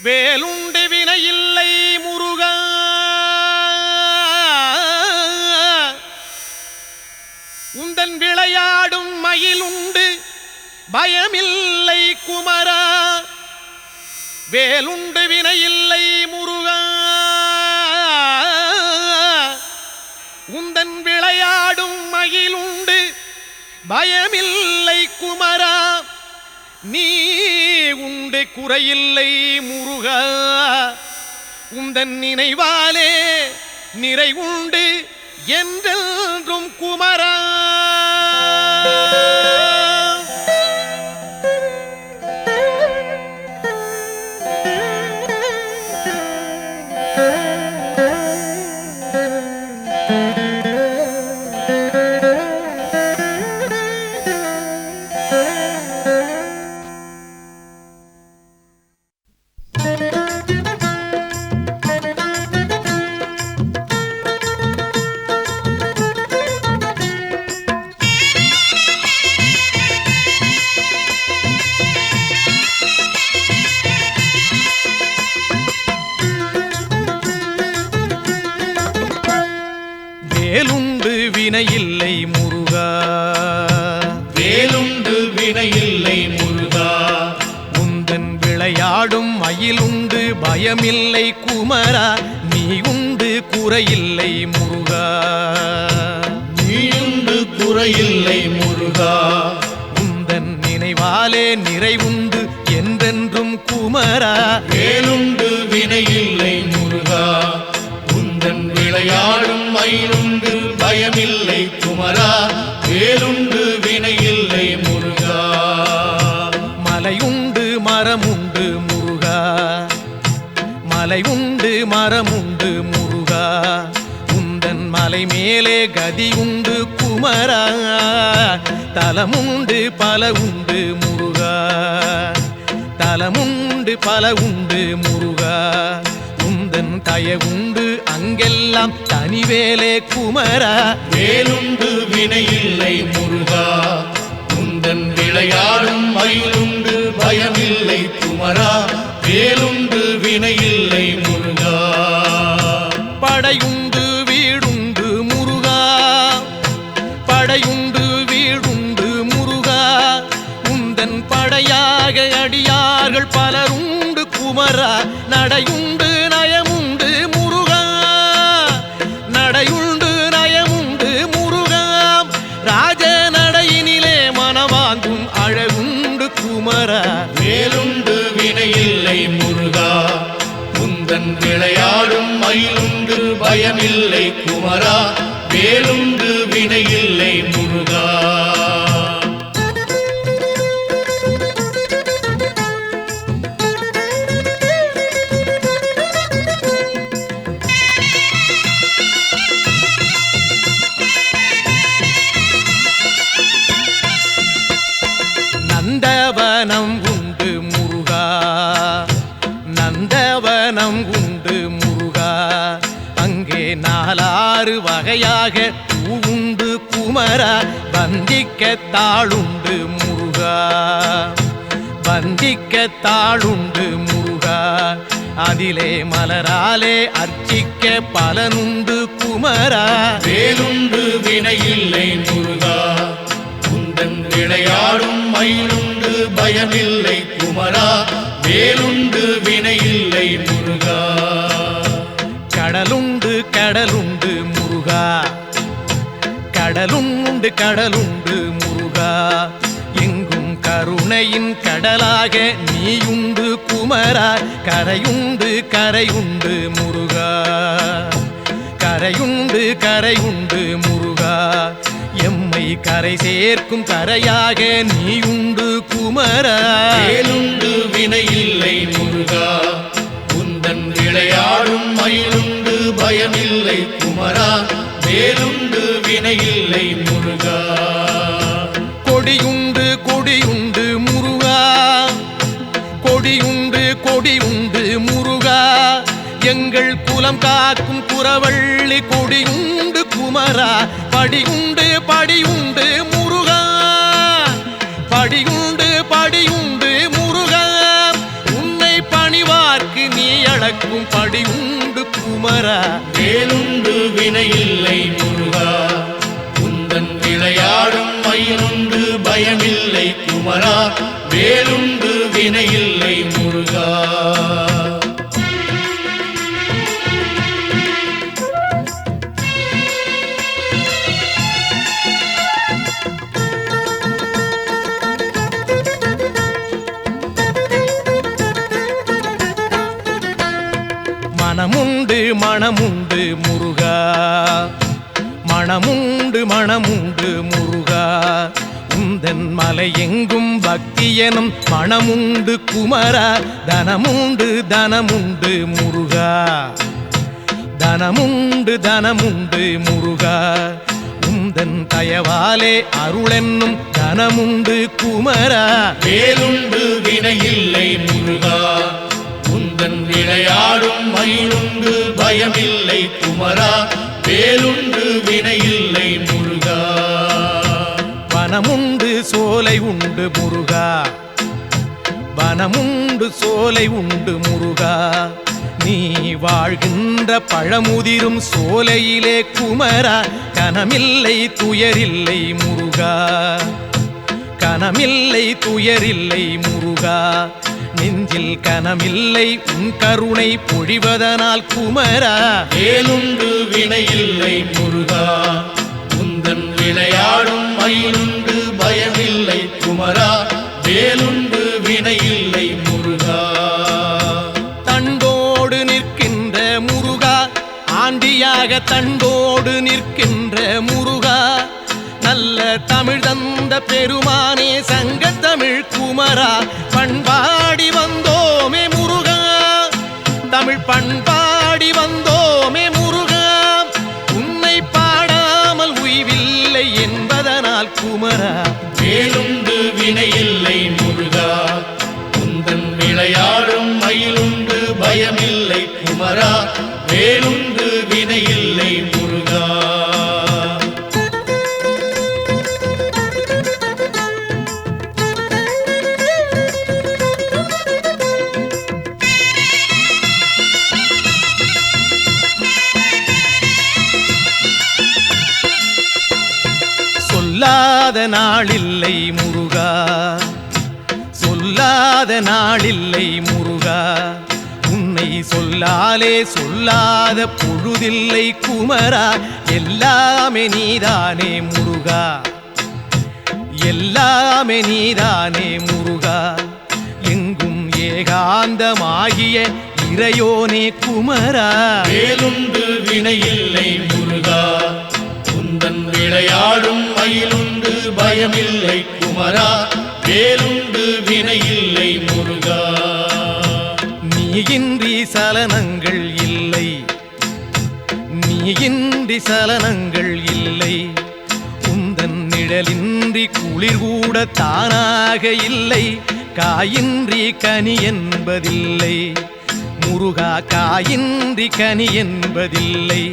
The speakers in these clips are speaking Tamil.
வேலுண்டு வினையில்லை முருகா, உந்தன் விளையாடும் மயிலுண்டு பயமில்லை குமரா. வேலுண்டு வினையில்லை முருகா, உந்தன் விளையாடும் மயிலுண்டு பயமில்லை குமரா. நீ உண்டு குறையில்லை முருகா, உந்தன் நினைவாலே நிறைவுண்டு என்றென்றும் குமரா. வேலுண்டு வினையில்லை முருகா, வேலுண்டு வினையில்லை முருகா, உந்தன் விளையாடும் மயிலுண்டு பயமில்லை குமரா. நீ உண்டு குறையில்லை முருகா, நீயுண்டு குறையில்லை முருகா, உந்தன் நினைவாலே நிறைவுண்டு என்றென்றும் குமரா. வேலுண்டு வினையில்லை முருகா, உந்தன் விளையாடும் மயிலுண்டு பயமில்லை குமரா. வேலுண்டு வினையில்லை முருகா, மலையுண்டு மரமுண்டு முருகா, மலை உண்டு மரமுண்டு முருகா, உந்தன் மலை மேலே கதி உண்டு குமரா. தலமுண்டு பல உண்டு முருகா, தலமுண்டு பல உண்டு முருகா, உந்தன் தயவுண்டு அங்கெல்லாம் தனிவேலே குமரா. வேலுண்டு வினையில்லை முருகா, உந்தன் விளையாடும் மயிலுண்டு பயமில்லை குமரா. வேலுண்டு வினையில்லை முருகா, படையுண்டு வீடுண்டு முருகா, படையுண்டு வீடுண்டு முருகா, உந்தன் படையாக அடியார்கள் பலருண்டு குமரா. நடையுண்டு நயமுண்டு முருகா, நடையுண்டு நயமுண்டு முருகா, ராஜ நடையினிலே மனவாங்கும் அழகுண்டு குமரா. வேலுண்டு வினையில்லை முருகா, உந்தன் விளையாடும் மயிலுண்டு பயமில்லை குமரா. வேலுண்டு வினையில்லை முருகா, நந்தவனம் உண்டு முருகா, நந்தவனம் உண்டு முருகா, அங்கே நாலாறு வகையாக பூவுண்டு குமரா. வந்திக்க தாளுண்டு முருகா, வந்திக்க தாளுண்டு முருகா, அதிலே மலராலே அர்ச்சிக்க பலனுண்டு குமரா. வேலுண்டு வினையில்லை முருகா, உந்தன் விளையாடும் மயிலுண்டு பயமில்லை குமரா. வேலுண்டு வினையில்லை முருகா, கடலுண்டு கடலுண்டு முருகா, கடலுண்டு கடலுண்டு முருகா, எங்கும் கருணையின் கடலாக நீயுண்டு குமரா. கரையுண்டு கரையுண்டு முருகா, கரையுண்டு கரையுண்டு முருகா, எம்மை கரை சேர்க்கும் கரையாக நீயுண்டு குமரா. வேலுண்டு வினையில்லை முருகா, உந்தன் விளையாடும் மயிலுண்டு பயமில்லை குமரா. வேலுண்டு வினையில்லை முருகா, கொடியுண்டு கொடியுண்டு முருகா, கொடியுண்டு கொடியுண்டு முருகா, எங்கள் குலம் காக்கும் குறவள்ளி கொடியுண்டு குமரா. படியுண்டு படியுண்டு முருகா, படியுண்டு படியுண்டு முருகா, உன்னை பணிவார்க்கு காக்கும் படி உண்டு குமரா வேலுண்டு வினையில்லை முருகா உந்தன் விளையாடும் மயிலுண்டு பயமில்லை குமரா வேலுண்டு வினையில்லை முருகா மனமுண்டு மனமுண்டு முருகா மனமுண்டு மனமுண்டு முருகா உந்தன் மலை எங்கும் பக்தி எனும் மனமுண்டு குமரா தனமுண்டு தனமுண்டு முருகா தனமுண்டு தனமுண்டு முருகா உந்தன் தயவாலே அருளென்னும் தனமுண்டு குமரா வேலுண்டு வினையில்லை முருகா உந்தன் விளையாடும் மயிலுண்டு பயமில்லை குமரா வேலுண்டு வினையில்லை முருகா வனமுண்டு சோலை உண்டு முருகா வனமுண்டு சோலை உண்டு முருகா நீ வாழ்கின்ற பழமுதிரும் சோலையிலே குமரா கனமில்லை துயரில்லை முருகா கனமில்லை துயரில்லை முருகா நெஞ்சில் கனமில்லை உன் கருணை பொழிவதனால் குமரா வேலுண்டு வினையில்லை முருகா உந்தன் விளையாடும் மயிலுண்டு பயமில்லை குமரா வேலுண்டு வினையில்லை முருகா தண்டோடு நிற்கின்ற முருகா ஆண்டியாக தண்டோடு நிற்கின்ற முருகா நல்ல தமிழ் தந்த பெருமானே சங்க தமிழ் குமரா பண்பாடி வந்தோமே முருகா தமிழ் பண்பாடி வந்தோமே முருகா உன்னை பாடாமல் உய்வில்லை என்பதனால் குமரா வேலுண்டு வினையில்லை முருகா உந்தன் விளையாடும் மயிலுண்டு பயமில்லை குமரா வேலுண்டு வினையில்லை முருகா சொல்லாத நாளில்லை முருகா சொல்லாத நாளில்லை முருகா உன்னை சொல்லாலே சொல்லாத பொழுதில்லை குமரா எல்லாமே நீதானே முருகா எல்லாமே நீதானே முருகா எங்கும் ஏகாந்தமாகிய இறையோனே குமரா வேலுண்டு வினையில்லை முருகா உந்தன் விளையாடும் மயிலுண்டு பயமில்லை குமரா வேலுண்டு வினையில்லை முருகா நீயின்றி சலனங்கள் இல்லை நீயின்றி சலனங்கள் இல்லை உந்தன் நிழலின்றி குளிர் கூட தானாக இல்லை காயின்றி கனி என்பதில்லை முருகா காயின்றி கனி என்பதில்லை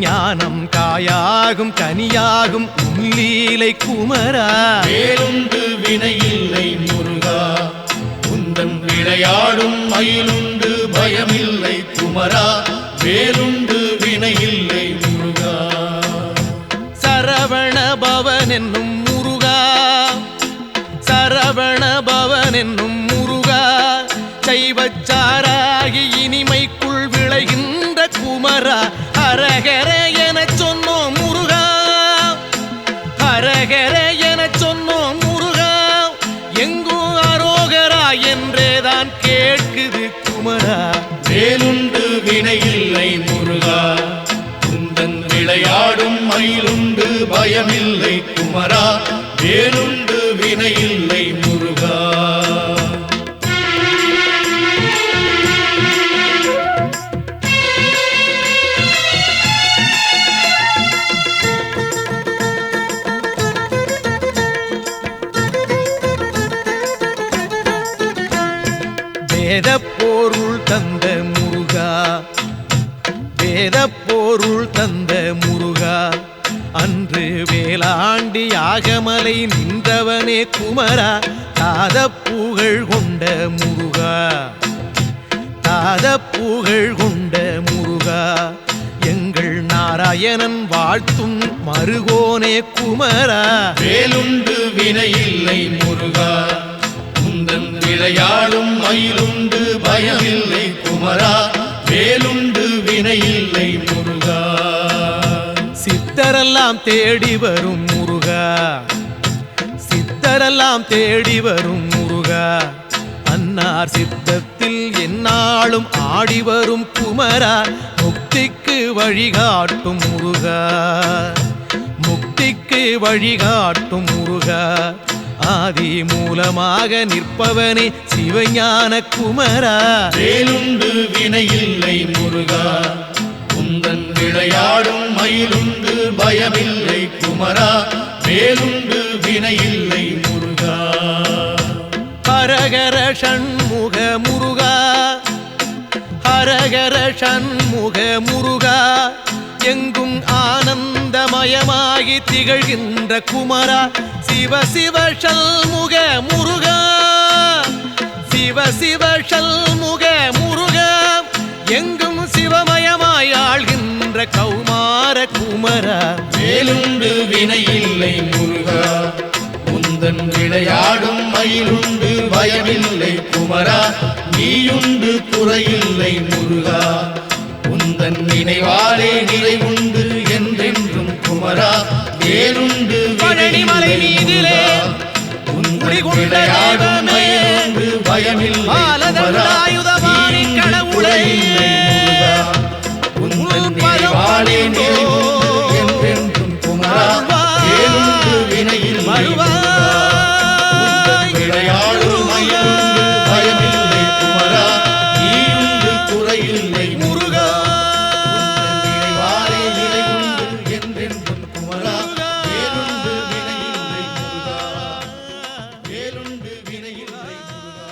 ஞானம் காயாகும் கனியாகும் உள்ளீலை குமரா வேலுண்டு வினையில்லை முருகா உந்தன் விளையாடும் மயிலுண்டு பயமில்லை குமரா வேலுண்டு வினையில்லை முருகா சரவண பவன் என்னும் முருகா சரவண பவன் என்னும் முருகா சைவச்சாராகி இனிமைக்குள் விளைகின்ற குமரா ஹரஹர எனச் சொன்னோம் முருகா ஹரஹர எனச் சொன்னோம் முருகா எங்கும் அரோகரா என்றேதான் கேட்குது குமரா வேலுண்டு வினையில்லை முருகா உந்தன் விளையாடும் மயிலுண்டு பயமில்லை குமரா வேலுண்டு வினையில்லை முருகா வேதப்பொருள் தந்த முருகா வேதப்பொருள் தந்த முருகா அன்று வேளாண்டி யாகமலை நின்றவனே குமரா தாத புகழ் கொண்ட முருகா தாத நாத புகழ் கொண்ட முருகா எங்கள் நாராயணன் வாழ்த்தும் மருகோனே குமரா வேலுண்டு வினையில்லை முருகா உந்தன் விளையாடும் மயிலுண்டு பயமில்லை குமரா வேலுண்டு வினையில்லை முருகா சித்தரெல்லாம் தேடி வரும் முருகா சித்தரெல்லாம் தேடி வரும் முருகா அன்னார் சித்தத்தில் எந்நாளும் ஆடி வரும் குமரா முக்திக்கு வழிகாட்டும் முருகா முக்திக்கு வழிகாட்டும் முருகா ஆதி மூலமாக நிற்பவனே சிவஞான குமரா வேலுண்டு வினையில்லை முருகா உந்தன் விளையாடும் மயிலுண்டு பயமில்லை குமரா வேலுண்டு வினையில்லை முருகா ஹரஹர ஷண்முக முருகா ஹரஹர ஷண்முக முருகா எங்கும் ஆனந்தமயமாகி திகழ்கின்ற குமரா சிவ சிவ ஷண்முக முருகா சிவ சிவ ஷண்முக முருகா எங்கும் சிவமயமாய் ஆள்கின்ற கௌமார குமரா வேலுண்டு வினையில்லை முருகா உந்தன் விளையாடும் மயிலுண்டு பயமில்லை குமரா நீயுண்டு குறையில்லை முருகா உந்தன் நினைவாலே நிறைவுண்டு என்றென்றும் குமரா வேலுண்டு பழனிமலை மீதிலே உந்தன் விளையாடும் மயிலுண்டு பயமில்லை குமரா நீயுண்டு குறையில்லை முருகா உந்தன் நினைவாலே நிறைவுண்டு என்றென்றும் குமரா வேலுண்டு வினையில்லை விளையாடும் மயிலுண்டு பயமில்லை குமரா நீயுண்டு குறையில்லை முருகா உந்தன் நினைவாலே நிறைவுண்டு என்றென்றும் குமரா வேலுண்டு வினையில்லை முருகா வேலுண்டு வினையில்லை முருகா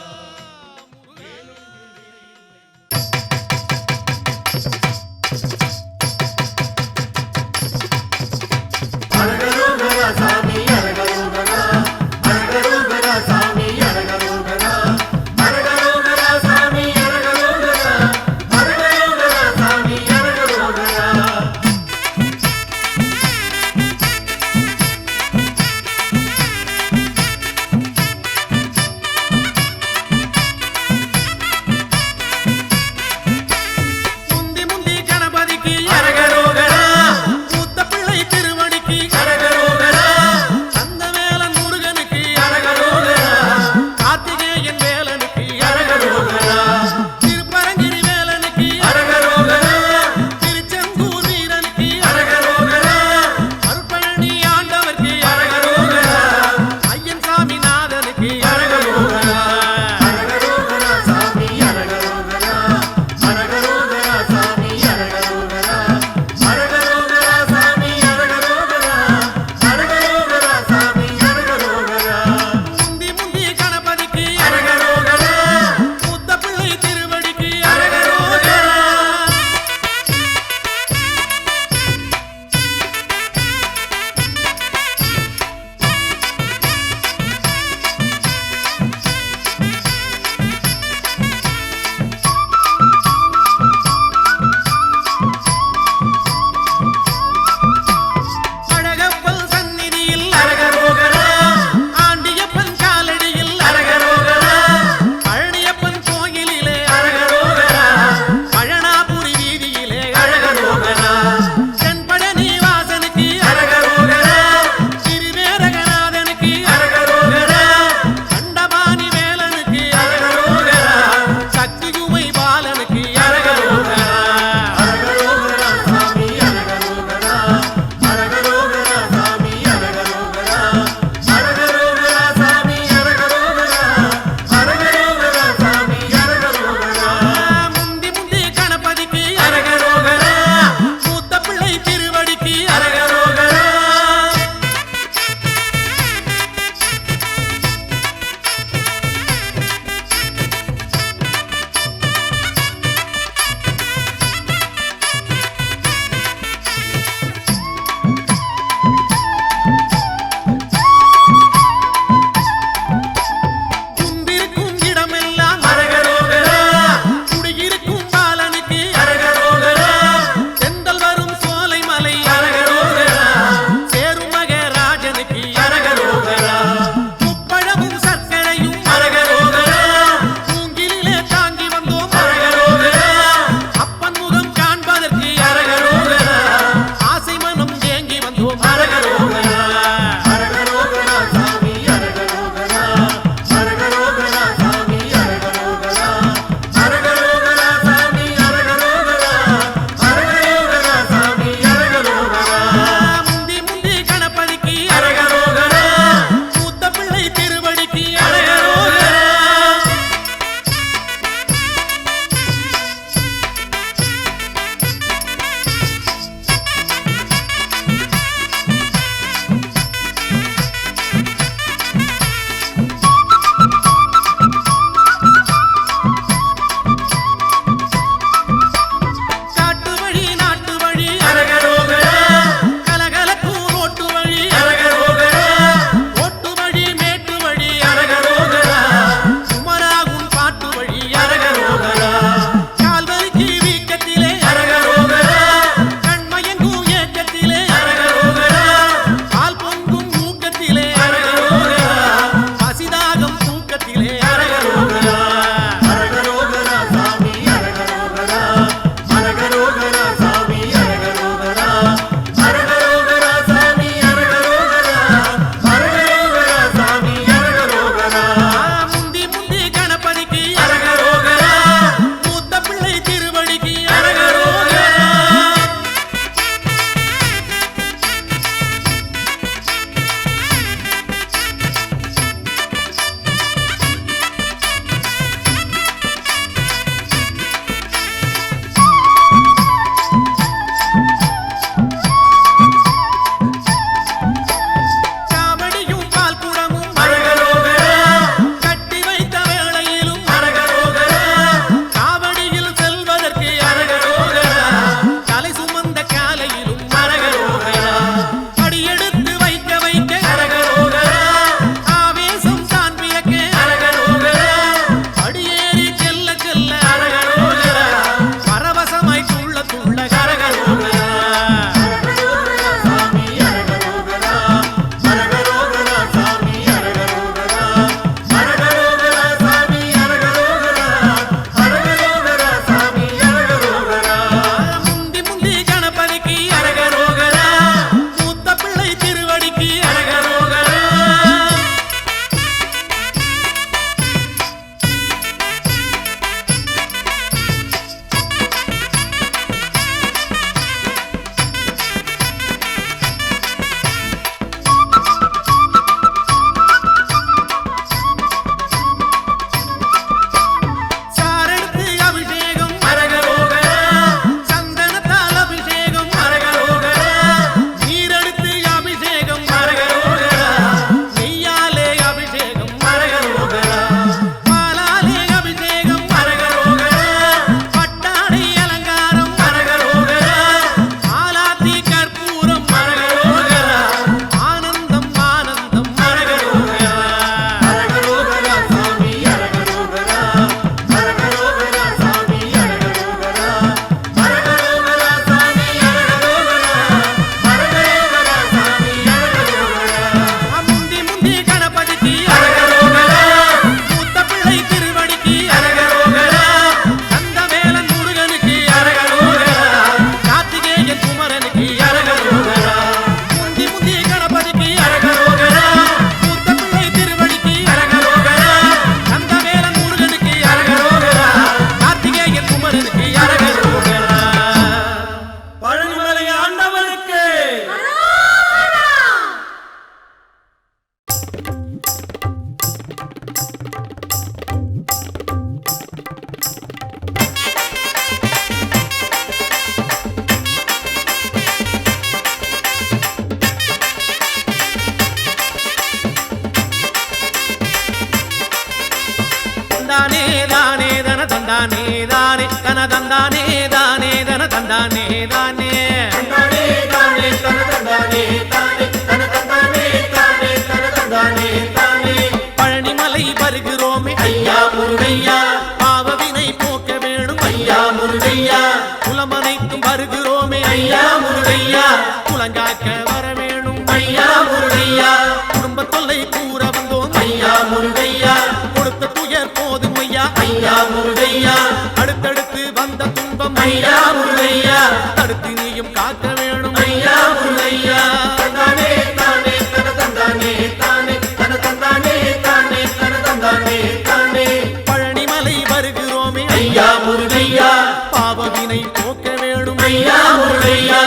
தந்தானே தானே தன தந்தானே தானே தன தந்தானே தானே தந்தானே தானே தன தந்தானே தானே தன தந்தானே தானே தன தந்தானே தானே பழனிமலை வருகிறோமே ஐயா முருகையா பாவவினை போக்க வேணும் ஐயா முருகையா குலமனைக்கும் வருகிறோமே ஐயா முருகையா குலங்காக்க வர வேணும் ஐயா முருகையா குடும்ப தொல்லை கூற வந்தோம் ஐயா முருகையா கொடுத்த துயர் போதும் ஐயா ஐயா முருகையா அடுத்தடுத்து வந்த துன்பம் ஐயா முருகையா தடுத்து நீயும் காக்க வேணும் ஐயா முருகையா தந்தானே தானே தன தந்தானே தானே தன தந்தானே தானே தன தந்தானே தானே பழனிமலை வருகிறோமே ஐயா முருகையா பாவவினை போக்க வேணும் ஐயா முருகையா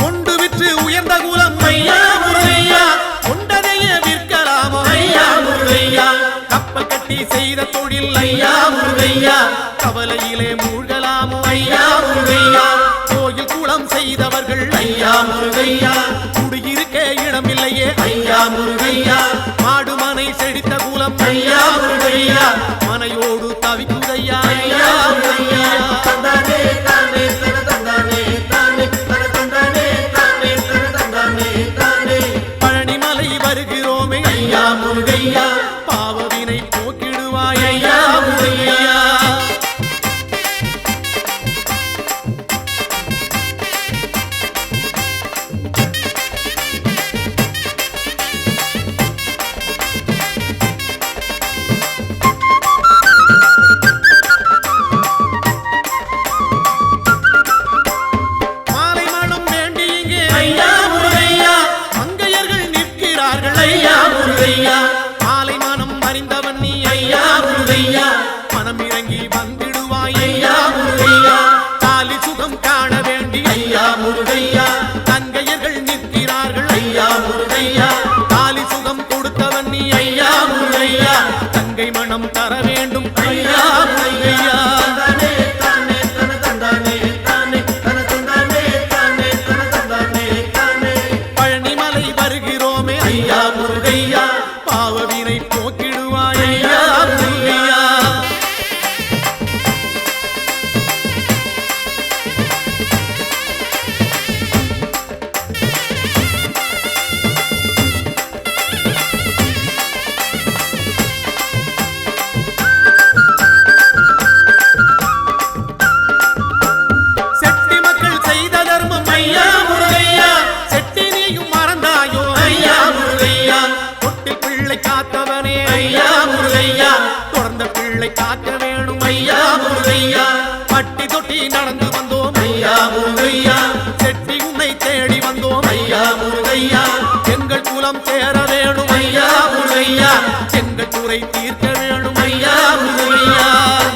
கொண்டு விற்று உயர்ந்த குலம் ஐயா முருகையா கொண்டதையே விற்கலாமோ ஐயா முருகையா கப்பல் கட்டி செய்த தொழில் ஐயா முருகையா கவலையிலே மூழ்கலாமோ ஐயா முருகையா கோயில் குளம் செய்தவர்கள் ஐயா முருகையா குடியிருக்க இடமில்லையே ஐயா முருகையா மாடுமனை செழித்த குலம் ஐயா முருகையா மனையோடு தவிக்குதையா ஐயா முருகையா தந்தானே தானே தன தந்தானே தானே தன தந்தானே தானே தன தந்தானே தானே பழனிமலை வருகிறோமே ஐயா முருகையா பாவவினை போக்கிடுவாய் ஐயா முருகையா மாலை மனம் வேண்டி இங்கே ஐயா முருகையா மங்கையர்கள் நிற்கிறார்கள் ஐயா முருகையா மாலை மனம் அறிந்தவன் நீ ஐயா முருகையா மனம் இறங்கி வந்திடுவாய் ஐயா முருகையா தாலி சுகம் காண வேண்டி ஐயா முருகையா தங்கையர்கள் நிற்கிறார்கள் ஐயா முருகையா தாலி சுகம் கொடுத்தவன் நீ ஐயா முருகையா தங்கை மனம் தர வேண்டும் ஐயா முருகையா தந்தானே தானே தன தந்தானே தானே தன தந்தானே தானே தன தந்தானே தானே பழனிமலை வருகிறோமே ஐயா முருகையா பாவவினை போக்கிடுவாய் ஐயா முருகையா செட்டி மக்கள் செய்த தர்மம் ஐயா முருகையா செட்டி நீயும் மறந்தாயோ ஐயா முருகையா தொட்டில் பிள்ளை காத்தவனே ஐயா முருகையா தொடர்ந்த பிள்ளை காக்க வேணும் ஐயா முருகையா பட்டி தொட்டி நடந்து வந்தோம் ஐயா முருகையா செட்டி உன்னை தேடி வந்தோம் ஐயா முருகையா எங்கள் குலம் சேர வேணும் ஐயா முருகையா எங்கள் குறை தீர்க்க வேணும் ஐயா முருகையா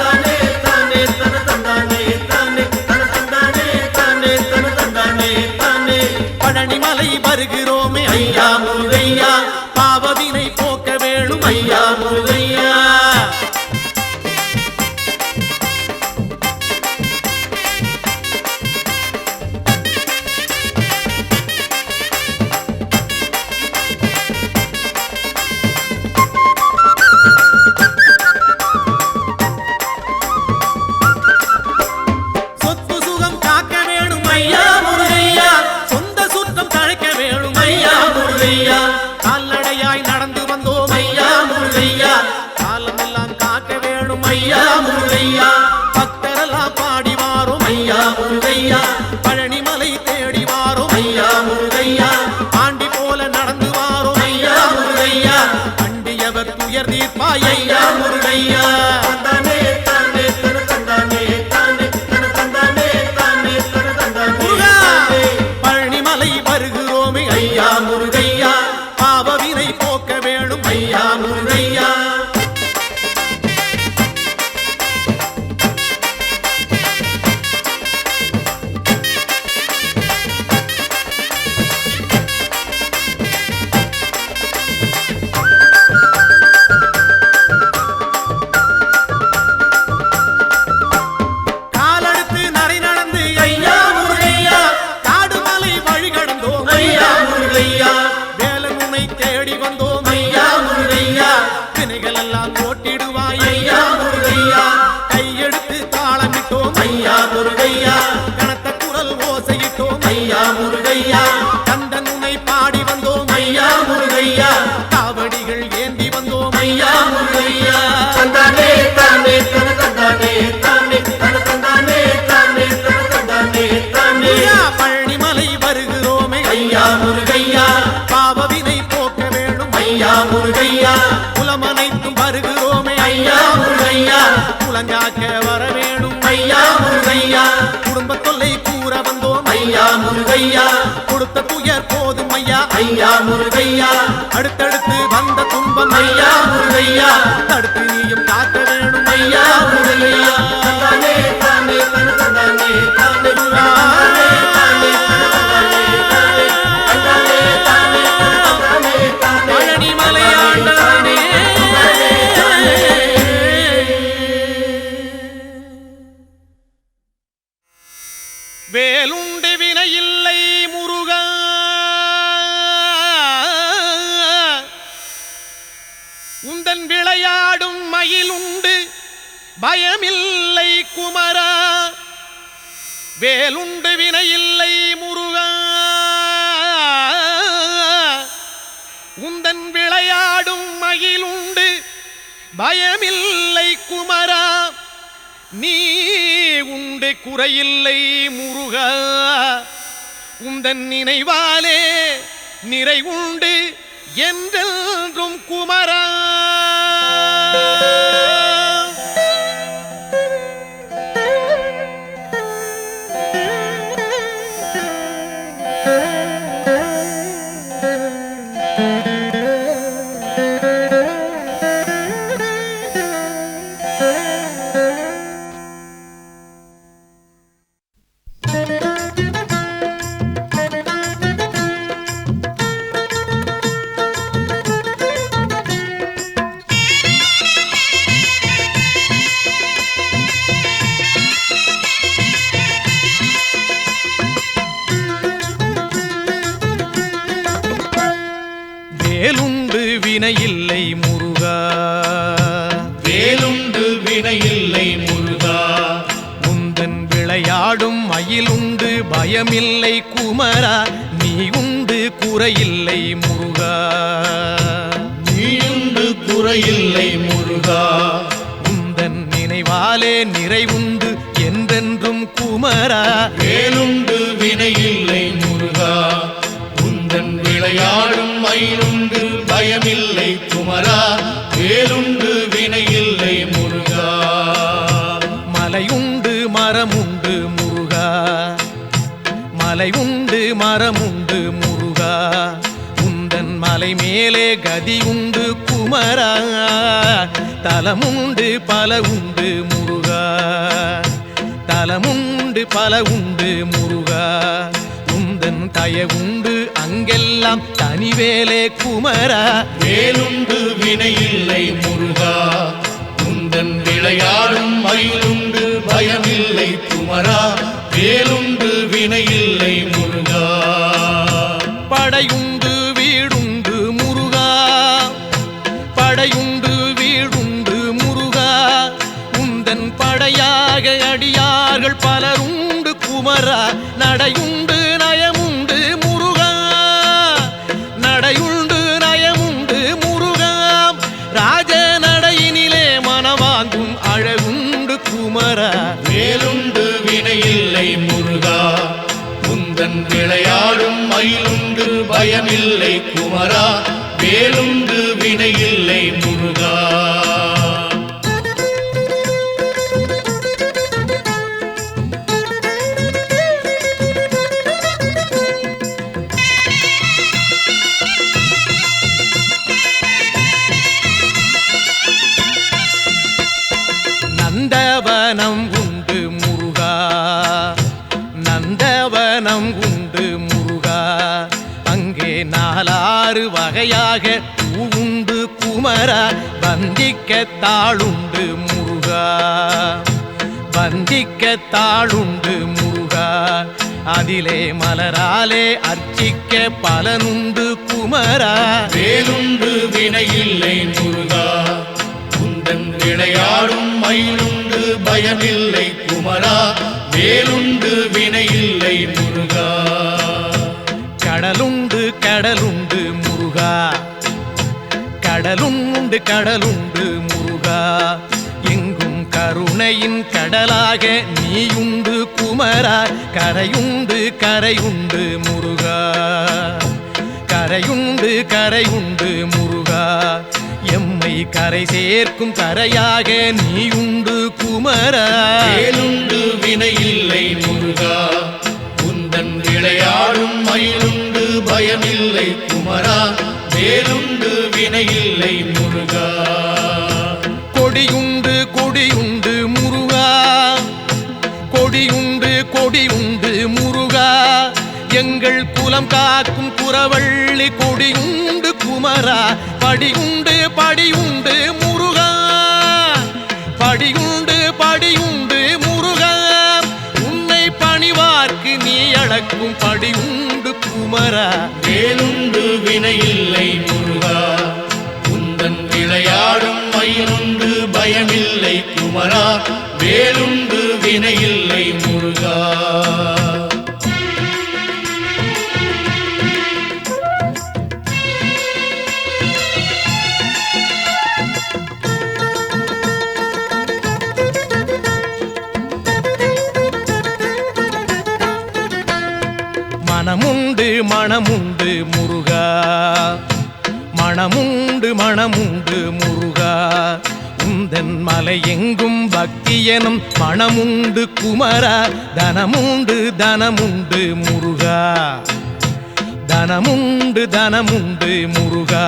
தந்தானே தானே தன தந்தானே தானே தன தந்தானே தானே தன தந்தானே தானே பழனிமலை வருகிறோமே ஐயா முருகையா பாவவினை போக்க வேணும் ஐயா முருகையா சொத்து சுகம் காக்க வேணும் ஐயா முருகையா சொந்த சுத்தம் தழைக்க வேணும் ஐயா முருகையா கால்நடையாய் நடந்து வந்தோம் ஐயா முருகையா காலமெல்லாம் காக்க வேணும் ஐயா முருகையா பக்தரெல்லாம் பாடி வாரோம் ஐயா முருகையா பழனிமலை தேடி வாரோம் ஐயா முருகையா ஆண்டி போல நடந்து வாரோம் ஐயா முருகையா அண்டியவர் துயர் தீர்ப்பாய் ஐயா முருகையா தந்தானே தானே தன தந்தானே தானே தன தந்தானே தானே தன தந்தானே முருகா! தானே பழனிமலை வருகிறோமே ஐயா முருகையா பாவவினை போக்க வேணும் ஐயா முருகையா வினைகள் எல்லாம் ஓட்டிடுவாய் ஐயா முருகையா கையெடுத்து தாளமிட்டோம் ஐயா முருகையா கனத்த குரல் ஓசையிட்டோம் ஐயா முருகையா கந்தன் உன்னை பாடி வந்தோம் ஐயா முருகையா காவடிகள் ஏந்தி வந்தோம் ஐயா முருகையா தந்தானே தானே தன தந்தானே தானே தன தந்தானே தானே தன தந்தானே தானே பழனிமலை வருகிறோமே ஐயா முருகையா பாவவினை போக்க வேணும் ஐயா முருகையா குலமனைத்தும் வருகிறோமே ஐயா முருகையா குலஞ்சாக்க வர வேணும் ஐயா முருகையா குடும்ப தொல்லை கூற வந்தோம் ஐயா முருகையா கொடுத்த துயர் போதும் ஐயா ஐயா முருகையா அடுத்தடுத்து வந்த துன்பம் ஐயா முருகையா தடுத்து நீயும் காக்க வேணும் ஐயா முருகையா தந்தானே தானே தன தந்தானே தானே தந்தானே தானே தன தந்தானே தானே தந்தானே தானே தானே பழனிமலை ஆண்டவனே வேலுண்டு வினையில்லை முருகா உந்தன் விளையாடும் மயிலுண்டு பயமில்லை குமரா வேலுண்டு வினையில்லை முருகா உந்தன் விளையாடும் மயிலுண்டு பயமில்லை குமரா நீ உண்டு குறையில்லை முருகா உந்தன் நினைவாலே நிறை உண்டு என்றென்றும் குமரா வேலுண்டு வினையில்லை முருகா வேலுண்டு வினையில்லை முருகா உந்தன் விளையாடும் மயிலுண்டு பயமில்லை குமரா நீ உண்டு குறையில்லை முருகா நீயுண்டு குறையில்லை முருகா உந்தன் நினைவாலே நிறைவுண்டு என்றென்றும் குமரா வேலுண்டு வினையில்லை முருகா உந்தன் விளையாடும் மயிலுண்டு பயமில்லை குமரா வேலுண்டு வினையில்லை முருகா மலையுண்டு மரமுண்டு முருகா மலையுண்டு மரமுண்டு முருகா உந்தன் மலை மேலே கதி உண்டு குமரா தலமுண்டு பல உண்டு முருகா தலமுண்டு பல உண்டு முருகா உந்தன் தயவுண்டு அங்கெல்லாம் தனிவேலே குமரா வேலுண்டு வினையில்லை முருகா உந்தன் விளையாடும் மயிலுண்டு பயமில்லை குமரா வேலுண்டு வினையில்லை முருகா படையுண்டு வீடுண்டு முருகா படையுண்டு வீடுண்டு முருகா உந்தன் படையாக அடியார்கள் பலருண்டு குமரா நடையுண்டு நயமுண்டு முருகா நடையுண்டு நயமுண்டு முருகா ராஜ நடையினிலே மனவாங்கும் அழகுண்டு குமரா வேலுண்டு வினையில்லை முருகா உந்தன் விளையாடும் மயிலுண்டு பயமில்லை குமரா வேலுண்டு வினையில்லை முருகா நந்தவனம் உண்டு முருகா நந்தவனம் உண்டு முருகா அங்கே நாலாறு வகையாக பூவுண்டு குமரா வந்திக்க தாளுண்டு முருகா வந்திக்க தாளுண்டு முருகா அதிலே மலராலே அர்ச்சிக்க பலனுண்டு குமரா. வேலுண்டு வினையில்லை முருகா, உந்தன் விளையாடும் மயிலுண்டு பயமில்லை குமரா. வேலுண்டு வினையில்லை முருகா. கடலுண்டு கடலுண்டு முருகா, கடலுண்டு கடலுண்டு முருகா. எங்கும் கருணையின் கடலாக நீயுண்டு குமரா. கரையுண்டு கரையுண்டு முருகா, கரையுண்டு கரையுண்டு முருகா. எம்மை கரை சேர்க்கும் கரையாக நீயுண்டு குமரா. வேலுண்டு வினையில்லை முருகா, உந்தன் விளையாடும் மயிலுண்டு பயமில்லை குமரா. வேலுண்டு வினையில்லை முருகா. கொடியுண்டு கொடியுண்டு முருகா, கொடியுண்டு கொடியுண்டு முருகா. எங்கள் குலம் காக்கும் குறவள்ளி கொடியுண்டு குமரா. படியுண்டு படியுண்டு முருகா, படியுண்டு படியுண்டு முருகா. உன்னை பணிவார்க்கு நீ அளக்கும் படியுண்டு குமரா. வேலுண்டு வினையில்லை முருகா, உந்தன் விளையாடும் மயிலுண்டு பயமில்லை குமரா. வேலுண்டு வினையில்லை முருகா. மனமுண்டு மனமுண்டு முருகா, மனமுண்டு மனமுண்டு முருகா. உந்தன் மலை எங்கும் பக்தி எனும் மனமுண்டு குமரா. தனமுண்டு தனமுண்டு முருகா, தனமுண்டு தனமுண்டு முருகா.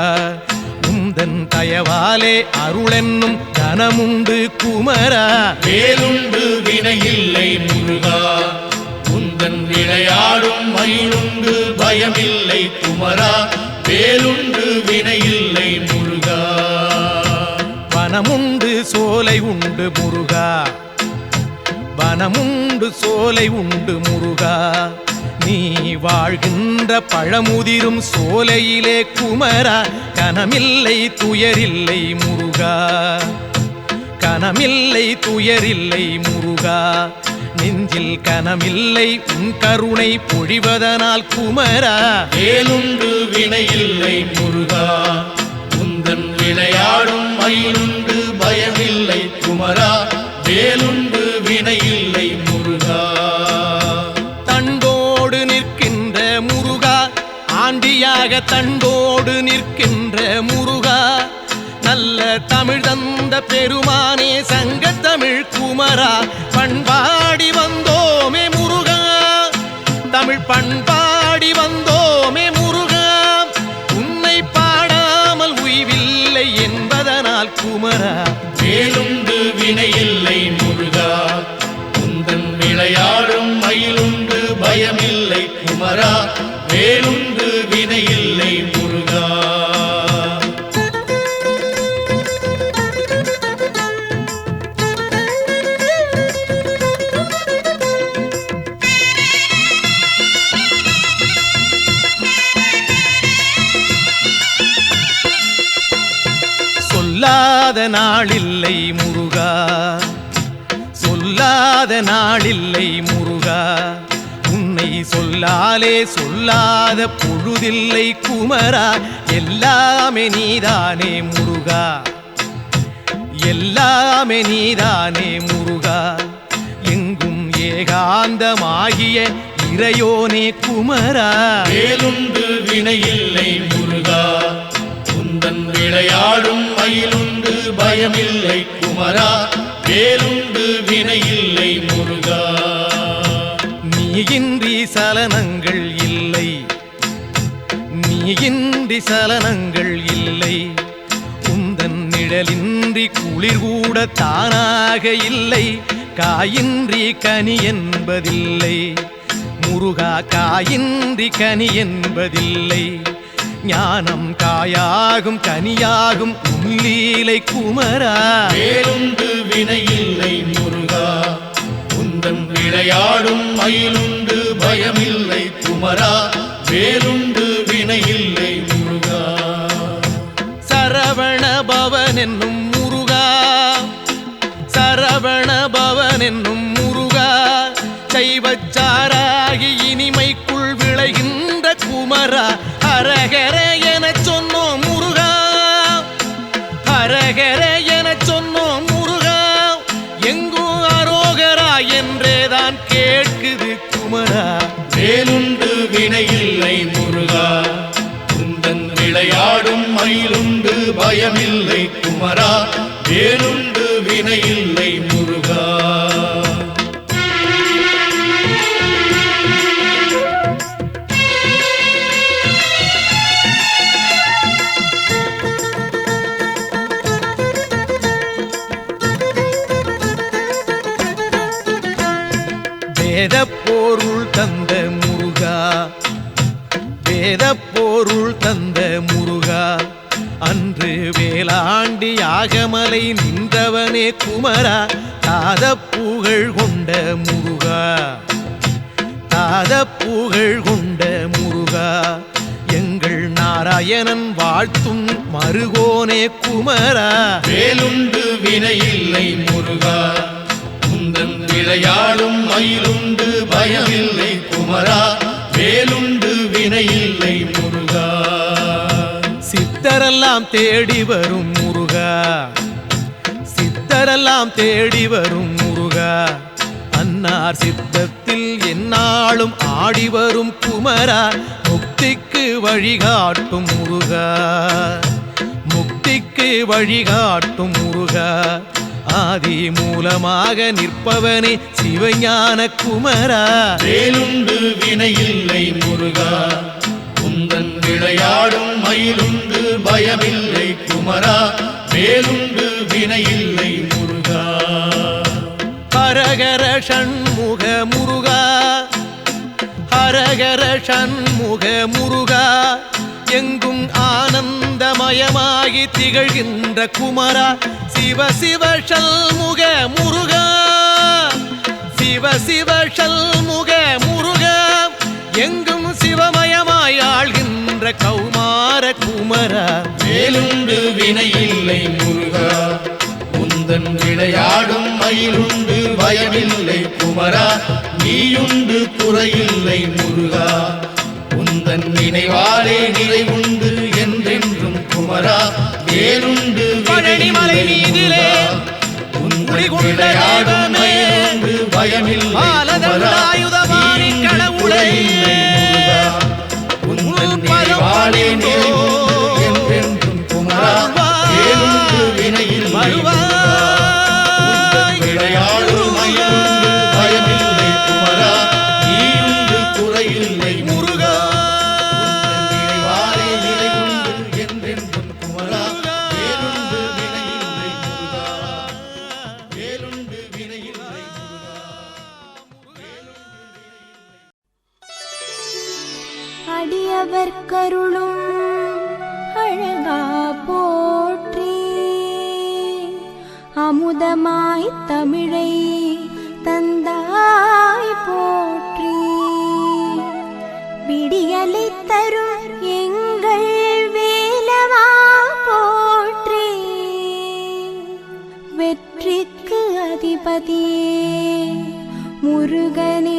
உந்தன் தயவாலே அருளென்னும் தனமுண்டு குமரா. வேலுண்டு வினையில்லை முருகா, உந்தன் விளையாடும் மயிலுண்டு பயமில்லை குமரா. வேலுண்டு வினையில்லை முருகா. வனமுண்டு சோலை உண்டு முருகா, வனமுண்டு சோலை உண்டு முருகா. நீ வாழ்கின்ற பழமுதிரும் சோலையிலே குமரா. கனமில்லை துயரில்லை முருகா, கனமில்லை துயரில்லை முருகா. நெஞ்சில் கனமில்லை உன் கருணை பொழிவதனால் குமரா. வேலுண்டு வினையில்லை முருகா, உந்தன் விளையாடும் மயிலுண்டு பயமில்லை குமரா. வேலுண்டு வினையில்லை முருகா. தண்டோடு நிற்கின்ற முருகா, ஆண்டியாக தண்டோடு நிற்கின்ற முருகா. நல்ல தமிழ் தந்த பெருமானே சங்கத்தமிழ் குமரா. பண்பாடி வந்தோமே முருகா, தமிழ் பண்பாடி வந்தோமே முருகா. உன்னை பாடாமல் உய்வில்லை என்பதனால் குமரா. வேலுண்டு வினையில்லை முருகா, உந்தன் விளையாடும் மயிலுண்டு பயமில்லை குமரா. வேலுண்டு வினையில்லை முருகா. சொல்லாத நாளில்லை முருகா, சொல்லாத நாளில்லை முருகா. உன்னை சொல்லாலே சொல்லாத பொழுதில்லை குமரா. எல்லாமே நீதானே முருகா, எல்லாமே நீதானே முருகா. எங்கும் ஏகாந்தமாகிய இறையோனே குமரா. வேலுண்டு வினையில்லை முருகா, உந்தன் விளையாடும் மயிலுண்டு பயமில்லை குமரா. வேலுண்டு வினையில்லை முருகா. நீயின்றி சலனங்கள் இல்லை, நீயின்றி சலனங்கள் இல்லை. உந்தன் நிழலின்றி குளிர் கூட தானாக இல்லை. காயின்றி கனி என்பதில்லை முருகா, காயின்றி கனி என்பதில்லை. ஞானம் காயாகும் கனியாகும் உன்லீலை குமரா. வேலுண்டு வினையில்லை முருகா, உந்தன் விளையாடும் மயிலுண்டு பய பயமில்லை குமரா, வேலுண்டு வினையில்லை முருகா. சரவண பவன் என்னும் முருகா, சரவண பவன் என்னும் முருகா, சைவச்சாராகி இனிமைக்குள் விளைகின்ற குமரா, ஹரஹர என சொன்னோம் முருகா, ஹரஹர என சொன்னோம் முருகா, எங்கும் அரோகரா என்றேதான் கேட்குது குமரா. வேலுண்டு வினையில்லை முருகா, குந்தன் விளையாடும் மயிலுண்டு பயமில்லை குமரா, வேலுண்டு வினையில்லை முருகா. வேதப்பொருள் தந்த முருகா, வேதப்பொருள் தந்த முருகா, அன்று வேளாண்டி யாகமலை நின்றவனே குமரா, தாதப்புகழ் கொண்ட முருகா, தாதப்புகழ் கொண்ட முருகா, எங்கள் நாராயணன் வாழ்த்தும் மருகோனே குமரா. வேலுண்டு வினையில்லை முருகா, குந்தன் விளையாடும் மயிலுண்டு பயமில்லை குமரா, வேலுண்டு வினையில்லை முருகா. சித்தரெல்லாம் தேடி வரும் முருகா, சித்தரெல்லாம் தேடி வரும் முருகா, அன்னார் சித்தத்தில் எந்நாளும் ஆடி வரும் குமரா, முக்திக்கு வழிகாட்டும் முருகா, முக்திக்கு வழிகாட்டும் முருகா, ஆதி மூலமாக நிற்பவனே சிவஞான குமரா. வேலுண்டு வினையில்லை முருகா, குந்தன் விளையாடும் மயிலுண்டு பயமில்லை குமரா, வேலுண்டு வினையில்லை முருகா. ஹரஹர ஷண்முக முருகா, ஹரஹர ஷண்முக முருகா, எங்கும் ஆனந்தமயமாகி திகழ்கின்ற குமரா, சிவ சிவ ஷண்முக முருகா, சிவ சிவ ஷண்முக முருகா, எங்கும் சிவமயமாய் ஆள்கின்ற கௌமார குமரா. வேலுண்டு வினையில்லை முருகா, குந்தன் விளையாடும் மயிலுண்டு பயமில்லை குமரா, நீயுண்டு குறையில்லை முருகா, குந்தன் நினைவாலே நிறைவுண்டு என்றென்றும் குமரா, வேலுண்டு பழனிமலை மீதிலே குந்தன் விளையாடும் மயிலுண்டு பயமில்லை குமரா, நீயுண்டு குறையில்லை முருகா, குந்தன் நினைவாலே நிறைவுண்டு என்றென்றும் குமரா, வேலுண்டு வினையில்லை முருகா. விளையாடும் மயிலுண்டு பயமில்லை குமரா, நீயுண்டு குறையில்லை முருகா, நினைவாலே நிறைவுண்டு என்றென்றும் குமரா, வேலுண்டு வினையில்லை முருகா, வேலுண்டு வினையில்லை முருகா. அடியவர் கருளும் அழகா போற்றி, அமுதமாய் தமிழை தந்தாய் போற்றி, விடியலை தரும் எங்கள் வேலவா போற்றி, வெற்றிக்கு அதிபதியே முருகனே